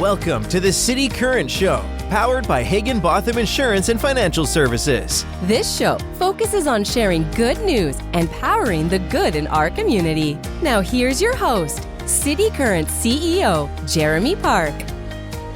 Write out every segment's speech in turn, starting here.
Welcome to the City Current Show, powered by Higginbotham Insurance and Financial Services. This show focuses on sharing good news and powering the good in our community. Now here's your host, City Current CEO, Jeremy Park.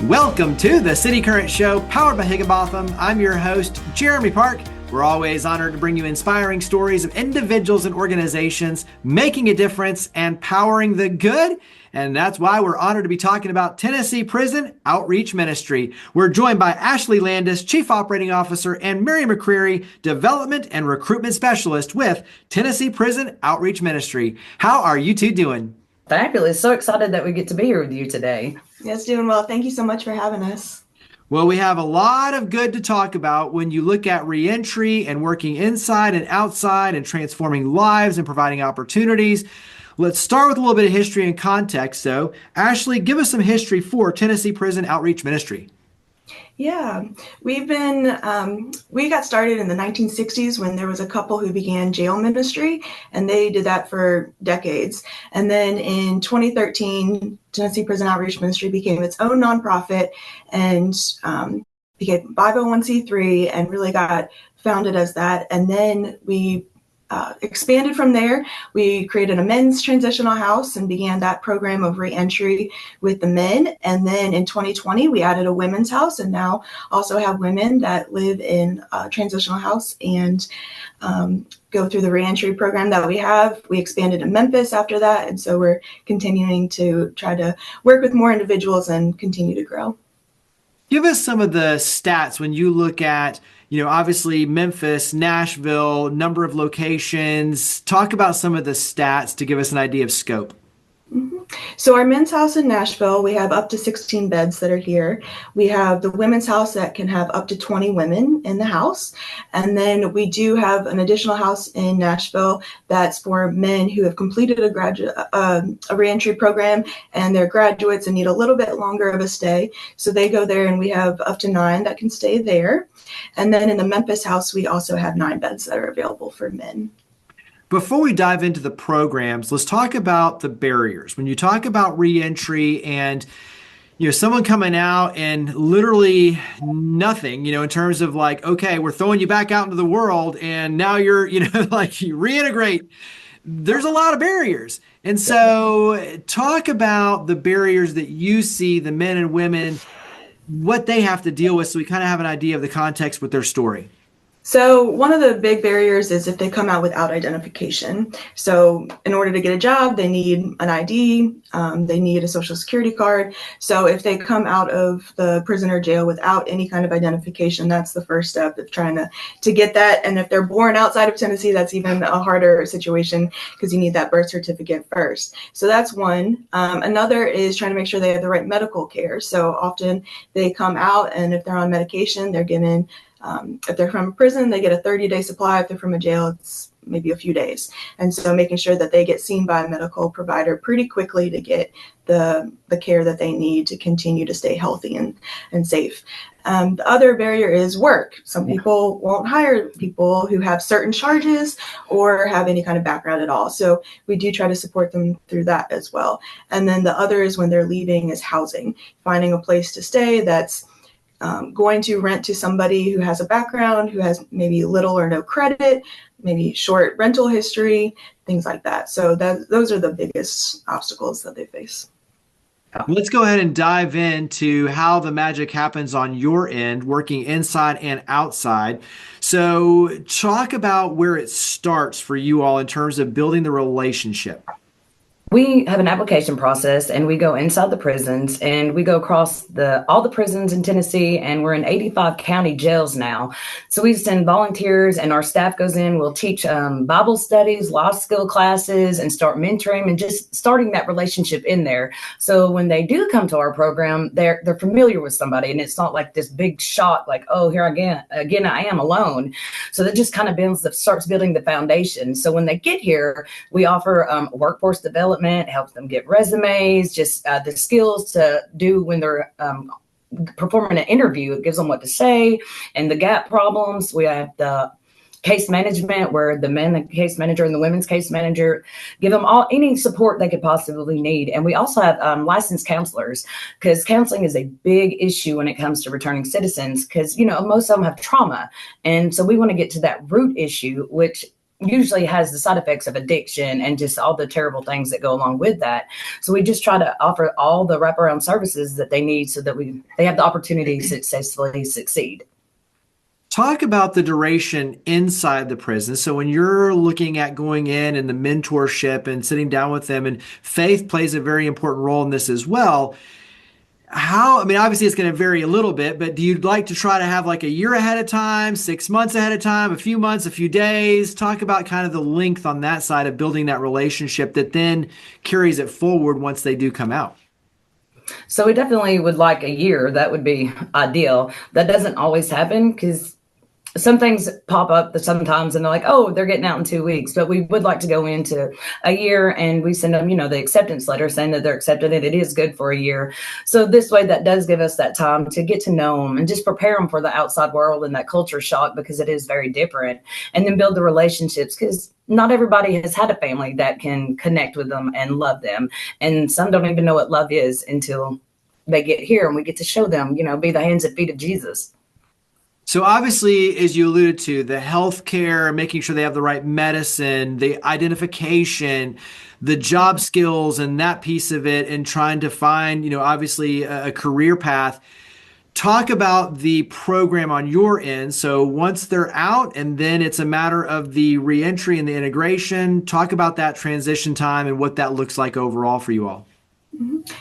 Welcome to the City Current Show, powered by Higginbotham. I'm your host, Jeremy Park. We're always honored to bring you inspiring stories of individuals and organizations making a difference and powering the good. And that's why we're honored to be talking about Tennessee Prison Outreach Ministry. We're joined by Ashley Landis, Chief Operating Officer, and Mary McCrary, Development and Recruitment Specialist with Tennessee Prison Outreach Ministry. How are you two doing? Fabulous. So excited that we get to be here with you today. Yes, doing well. Thank you so much for having us. Well, we have a lot of good to talk about when you look at reentry and working inside and outside and transforming lives and providing opportunities. Let's start with a little bit of history and context. So, Ashley, give us some history for Tennessee Prison Outreach Ministry. Yeah, we got started in the 1960s when there was a couple who began jail ministry, and they did that for decades. And then in 2013, Tennessee Prison Outreach Ministry became its own nonprofit and became 501c3 and really got founded as that. And then we expanded from there. We created a men's transitional house and began that program of reentry with the men. And then in 2020, we added a women's house and now also have women that live in a transitional house and go through the reentry program that we have. We expanded in Memphis after that. And so we're continuing to try to work with more individuals and continue to grow. Give us some of the stats when you look at obviously Memphis, Nashville, number of locations. Talk about some of the stats to give us an idea of scope. So our men's house in Nashville, we have up to 16 beds that are here. We have the women's house that can have up to 20 women in the house. And then we do have an additional house in Nashville that's for men who have completed a reentry program and they're graduates and need a little bit longer of a stay. So they go there and we have up to 9 that can stay there. And then in the Memphis house, we also have 9 beds that are available for men. Before we dive into the programs, let's talk about the barriers. When you talk about reentry and someone coming out and literally nothing, in terms of like, okay, we're throwing you back out into the world and now you're, like you reintegrate. There's a lot of barriers. And so talk about the barriers that you see, the men and women, what they have to deal with so we kind of have an idea of the context with their story. So one of the big barriers is if they come out without identification. So in order to get a job, they need an ID, they need a social security card. So if they come out of the prison or jail without any kind of identification, that's the first step of trying to get that. And if they're born outside of Tennessee, that's even a harder situation because you need that birth certificate first. So that's one. Another is trying to make sure they have the right medical care. So often they come out and if they're on medication, they're given if they're from a prison, they get a 30-day supply. If they're from a jail, it's maybe a few days. And so making sure that they get seen by a medical provider pretty quickly to get the care that they need to continue to stay healthy and safe. The other barrier is work. Some people won't hire people who have certain charges or have any kind of background at all. So we do try to support them through that as well. And then the other is when they're leaving is housing, finding a place to stay that's going to rent to somebody who has a background, who has maybe little or no credit, maybe short rental history, things like that. So those are the biggest obstacles that they face. Let's go ahead and dive into how the magic happens on your end, working inside and outside. So talk about where it starts for you all in terms of building the relationship. We have an application process and we go inside the prisons and we go across all the prisons in Tennessee, and we're in 85 county jails now. So we send volunteers and our staff goes in. We'll teach Bible studies, life skill classes, and start mentoring and just starting that relationship in there. So when they do come to our program, they're familiar with somebody and it's not like this big shock, like, oh, here again I am alone. So that just kind of starts building the foundation. So when they get here, we offer workforce development, helps them get resumes, just the skills to do when they're performing an interview. It gives them what to say and the gap problems. We have the case management, where the men case manager and the women's case manager give them all any support they could possibly need. And we also have licensed counselors, because counseling is a big issue when it comes to returning citizens, because, most of them have trauma. And so we want to get to that root issue, which usually has the side effects of addiction and just all the terrible things that go along with that. So we just try to offer all the wraparound services that they need so that they have the opportunity to successfully succeed. Talk about the duration inside the prison. So when you're looking at going in and the mentorship and sitting down with them, and faith plays a very important role in this as well. Obviously it's going to vary a little bit, but do you like to try to have like a year ahead of time, 6 months ahead of time, a few months, a few days? Talk about kind of the length on that side of building that relationship that then carries it forward once they do come out. So we definitely would like a year. That would be ideal. That doesn't always happen, because some things pop up sometimes and they're like, oh, they're getting out in 2 weeks. But we would like to go into a year, and we send them, the acceptance letter saying that they're accepted and it is good for a year. So this way, that does give us that time to get to know them and just prepare them for the outside world and that culture shock, because it is very different. And then build the relationships, because not everybody has had a family that can connect with them and love them. And some don't even know what love is until they get here, and we get to show them, be the hands and feet of Jesus. So obviously, as you alluded to, the healthcare, making sure they have the right medicine, the identification, the job skills, and that piece of it, and trying to find, obviously a career path. Talk about the program on your end. So once they're out, and then it's a matter of the reentry and the integration. Talk about that transition time and what that looks like overall for you all.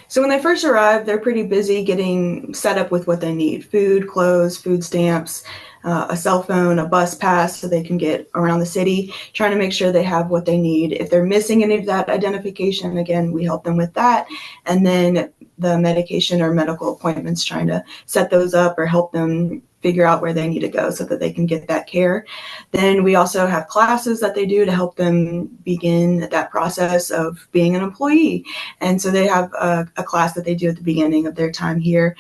So when they first arrive, they're pretty busy getting set up with what they need: food, clothes, food stamps, a cell phone, a bus pass so they can get around the city, trying to make sure they have what they need. If they're missing any of that identification, again, we help them with that. And then the medication or medical appointments, trying to set those up or help them figure out where they need to go so that they can get that care. Then we also have classes that they do to help them begin that process of being an employee. And so they have a class that they do at the beginning of their time here.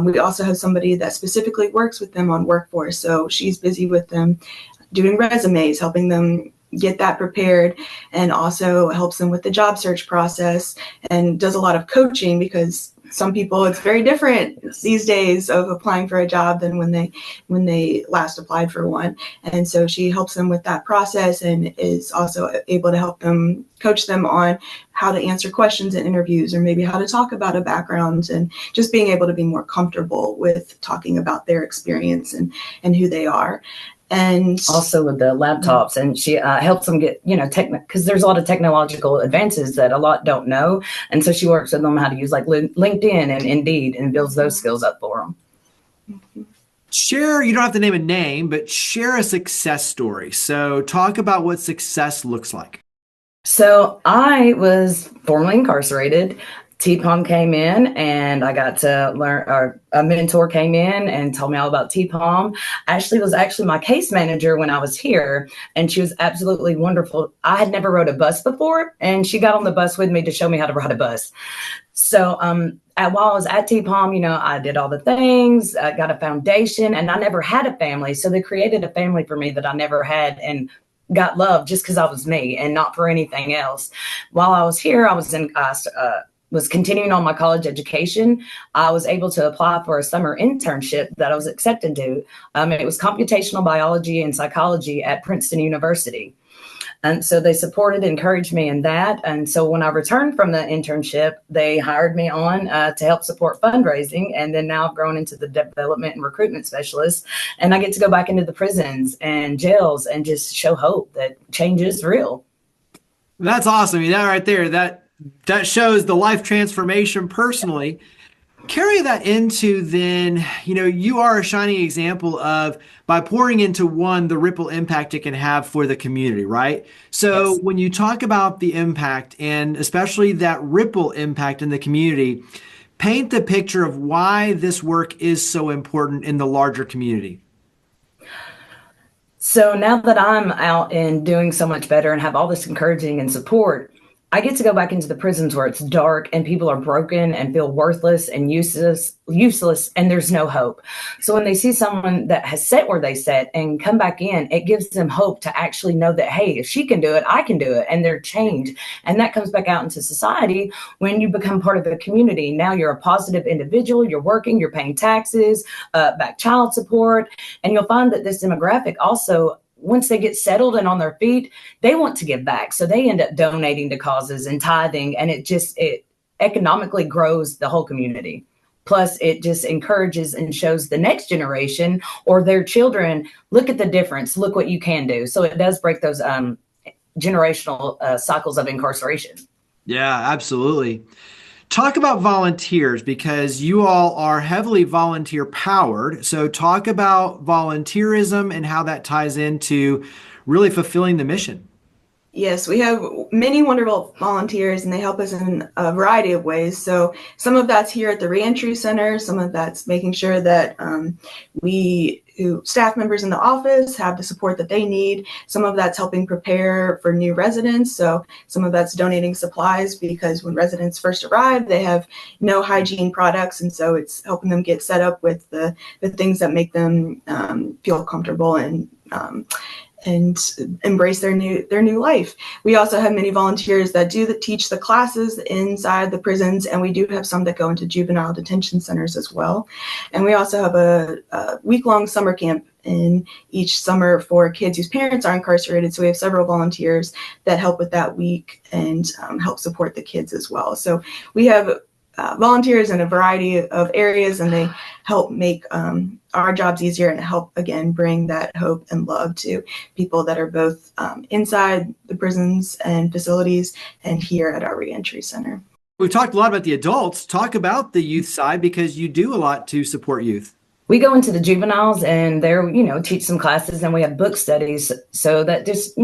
We also have somebody that specifically works with them on workforce. So she's busy with them doing resumes, helping them get that prepared, and also helps them with the job search process, and does a lot of coaching, because some people, it's very different these days of applying for a job than when they last applied for one. And so she helps them with that process, and is also able to help them, coach them on how to answer questions in interviews, or maybe how to talk about a background, and just being able to be more comfortable with talking about their experience and who they are. And also with the laptops, and she helps them get, because there's a lot of technological advances that a lot don't know. And so she works with them how to use like LinkedIn and Indeed, and builds those skills up for them. Share, you don't have to name a name, but share a success story. So talk about what success looks like. So I was formerly incarcerated. TPOM came in, and I got to learn, or a mentor came in and told me all about TPOM. Ashley was actually my case manager when I was here, and she was absolutely wonderful. I had never rode a bus before, and she got on the bus with me to show me how to ride a bus. So while I was at TPOM, I did all the things, I got a foundation, and I never had a family. So they created a family for me that I never had, and got love just because I was me and not for anything else. While I was here, I was continuing on my college education. I was able to apply for a summer internship that I was accepted to. It was computational biology and psychology at Princeton University. And so they supported, encouraged me in that. And so when I returned from the internship, they hired me on to help support fundraising. And then now I've grown into the development and recruitment specialist. And I get to go back into the prisons and jails and just show hope that change is real. That's awesome. That right there, that shows the life transformation personally. Carry that into then, you are a shining example of, by pouring into one, the ripple impact it can have for the community, right? So yes. When you talk about the impact, and especially that ripple impact in the community, paint the picture of why this work is so important in the larger community. So now that I'm out and doing so much better and have all this encouraging and support, I get to go back into the prisons where it's dark and people are broken and feel worthless and useless, and there's no hope. So when they see someone that has sat where they sat and come back in, it gives them hope to actually know that, hey, if she can do it, I can do it, and they're changed. And that comes back out into society when you become part of the community. Now you're a positive individual, you're working, you're paying taxes, back child support, and you'll find that this demographic also, once they get settled and on their feet, they want to give back. So they end up donating to causes and tithing, and it economically grows the whole community. Plus, it just encourages and shows the next generation or their children, look at the difference, look what you can do. So it does break those generational cycles of incarceration. Yeah, absolutely. Talk about volunteers, because you all are heavily volunteer powered. So talk about volunteerism and how that ties into really fulfilling the mission. Yes, we have many wonderful volunteers, and they help us in a variety of ways. So some of that's here at the Reentry Center. Some of that's making sure that staff members in the office have the support that they need. Some of that's helping prepare for new residents. So some of that's donating supplies, because when residents first arrive, they have no hygiene products. And so it's helping them get set up with the things that make them feel comfortable and embrace their new life. We also have many volunteers that teach the classes inside the prisons, and we do have some that go into juvenile detention centers as well. And we also have a week-long summer camp in each summer for kids whose parents are incarcerated. So we have several volunteers that help with that week and help support the kids as well. So we have volunteers in a variety of areas, and they help make our jobs easier and help, again, bring that hope and love to people that are both inside the prisons and facilities and here at our reentry center. We've talked a lot about the adults. Talk about the youth side, because you do a lot to support youth. We go into the juveniles and they're, teach some classes, and we have book studies. So that just,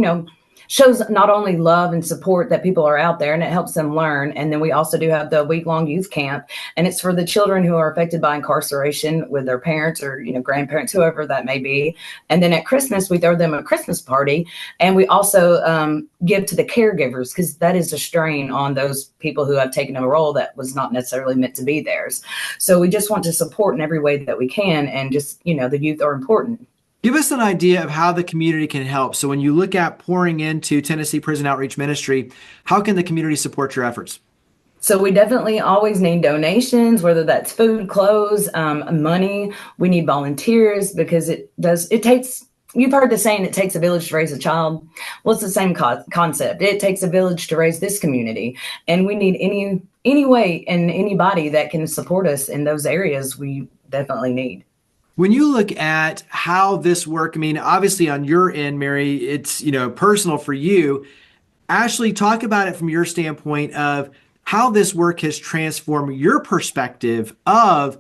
shows not only love and support that people are out there, and it helps them learn. And then we also do have the week-long youth camp, and it's for the children who are affected by incarceration with their parents or, grandparents, whoever that may be. And then at Christmas, we throw them a Christmas party, and we also give to the caregivers, because that is a strain on those people who have taken a role that was not necessarily meant to be theirs. So we just want to support in every way that we can, and just, the youth are important. Give us an idea of how the community can help. So when you look at pouring into Tennessee Prison Outreach Ministry, how can the community support your efforts? So we definitely always need donations, whether that's food, clothes, money. We need volunteers, because it takes, you've heard the saying, it takes a village to raise a child. Well, it's the same concept. It takes a village to raise this community. And we need any way and anybody that can support us in those areas, we definitely need. When you look at how this work, obviously on your end, Mary, it's, personal for you. Ashley, talk about it from your standpoint of how this work has transformed your perspective of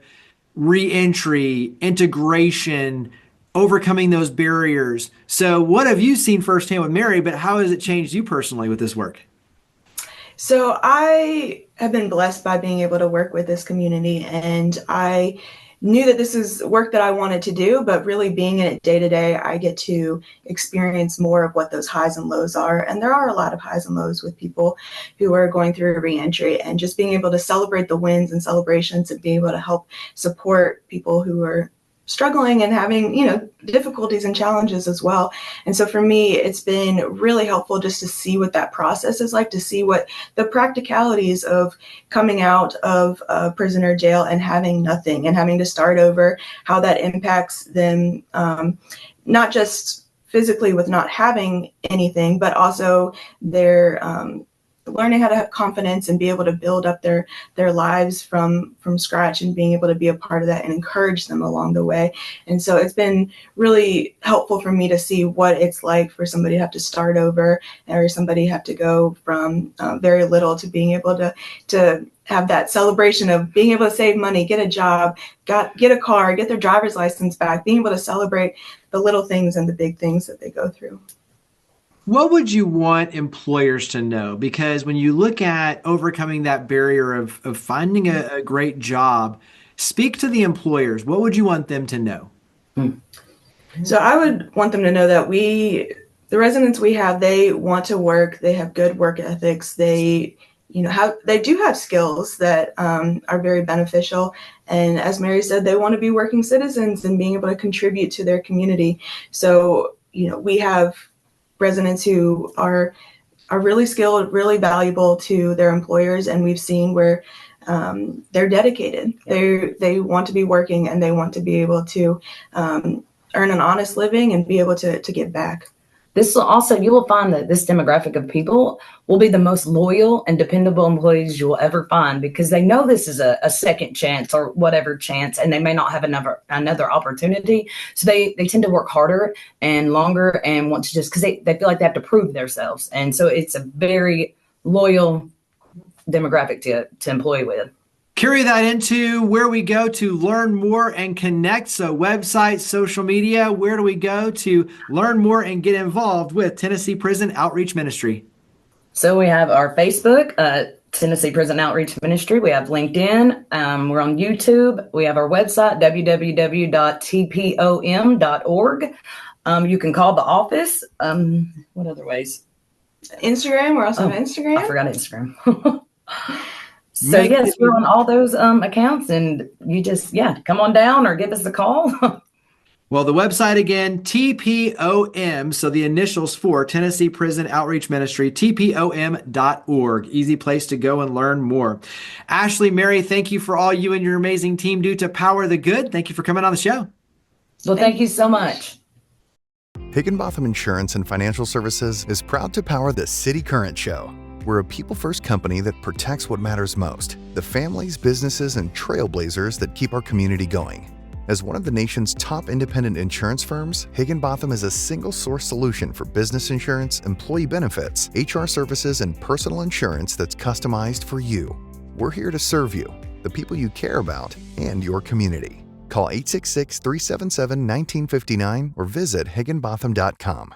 reentry, integration, overcoming those barriers. So what have you seen firsthand with Mary, but how has it changed you personally with this work? So I have been blessed by being able to work with this community, and I knew that this is work that I wanted to do, but really being in it day to day, I get to experience more of what those highs and lows are. And there are a lot of highs and lows with people who are going through a reentry, and just being able to celebrate the wins and celebrations and being able to help support people who are struggling and having, difficulties and challenges as well. And so for me, it's been really helpful just to see what that process is like, to see what the practicalities of coming out of a prison or jail and having nothing and having to start over, how that impacts them, not just physically with not having anything, but also their learning how to have confidence and be able to build up their lives from scratch, and being able to be a part of that and encourage them along the way. And so it's been really helpful for me to see what it's like for somebody to have to start over, or somebody have to go from very little to being able to have that celebration of being able to save money, get a job, get a car, get their driver's license back, being able to celebrate the little things and the big things that they go through. What would you want employers to know? Because when you look at overcoming that barrier of finding a great job, speak to the employers. What would you want them to know? So I would want them to know that the residents we have, they want to work. They have good work ethics. They, they do have skills that are very beneficial. And as Mary said, they want to be working citizens and being able to contribute to their community. So, we have residents who are really skilled, really valuable to their employers, and we've seen where they're dedicated. They want to be working, and they want to be able to earn an honest living and be able to give back. This will also, you will find that this demographic of people will be the most loyal and dependable employees you will ever find, because they know this is a second chance or whatever chance, and they may not have another opportunity. So they tend to work harder and longer and want to just, because they feel like they have to prove themselves. And so it's a very loyal demographic to employ with. Carry that into where we go to learn more and connect. So website, social media, where do we go to learn more and get involved with Tennessee Prison Outreach Ministry? So we have our Facebook, Tennessee Prison Outreach Ministry. We have LinkedIn. We're on YouTube. We have our website, www.tpom.org. You can call the office. What other ways? Instagram. We're also on Instagram. I forgot Instagram. So yes, we're on all those accounts, and you just, come on down or give us a call. Well, the website again, TPOM, so the initials for Tennessee Prison Outreach Ministry, tpom.org. Easy place to go and learn more. Ashley, Mary, thank you for all you and your amazing team do to power the good. Thank you for coming on the show. Well, thank you so much. Higginbotham Insurance and Financial Services is proud to power the City Current Show. We're a people-first company that protects what matters most, the families, businesses, and trailblazers that keep our community going. As one of the nation's top independent insurance firms, Higginbotham is a single-source solution for business insurance, employee benefits, HR services, and personal insurance that's customized for you. We're here to serve you, the people you care about, and your community. Call 866-377-1959 or visit higginbotham.com.